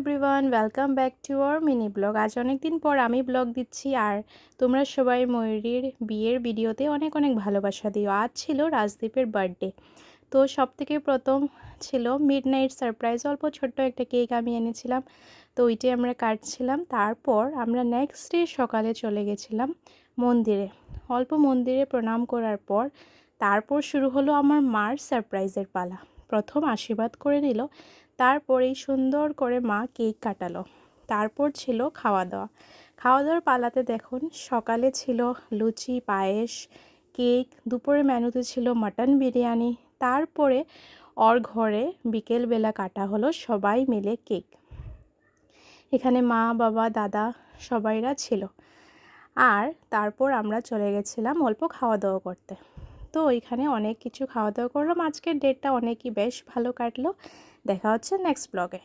Everyone, welcome back to our mini blog. আজ অনেক দিন পর আমি ব্লগ দিচ্ছি, আর তোমরা সবাই ময়ূরীর বিয়ের ভিডিওতে অনেক অনেক ভালোবাসা দিও। আজ ছিল রাজদীপের বার্থডে, তো সব থেকে প্রথম ছিল মিডনাইট সারপ্রাইজ। অল্প ছোট্ট একটা কেক আমি এনেছিলাম, তো ওইটাই আমরা কাটছিলাম। তারপর আমরা নেক্সট ডে সকালে চলে গেছিলাম মন্দিরে। অল্প মন্দিরে প্রণাম করার পর তারপর শুরু হলো আমার মার সারপ্রাইজের পালা। প্রথম আশীর্বাদ করে নিল, তারপরেই সুন্দর করে মা কেক কাটালো। তারপর ছিল খাওয়া দাওয়া। খাওয়া দাওয়ার পালাতে দেখুন, সকালে ছিল লুচি, পায়েস, কেক। দুপুরে মেনুতে ছিল মাটন বিরিয়ানি। তারপরে ওর ঘরে বিকেলবেলা কাটা হলো সবাই মিলে কেক। এখানে মা, বাবা, দাদা সবাইরা ছিল। আর তারপর আমরা চলে গেছিলাম অল্প খাওয়া দাওয়া করতে। তো ওইখানে অনেক কিছু খাওয়া দাওয়া করলাম। আজকের ডেটটা অনেকই বেশ ভালো কাটলো। দেখা হচ্ছে নেক্সট ব্লগে।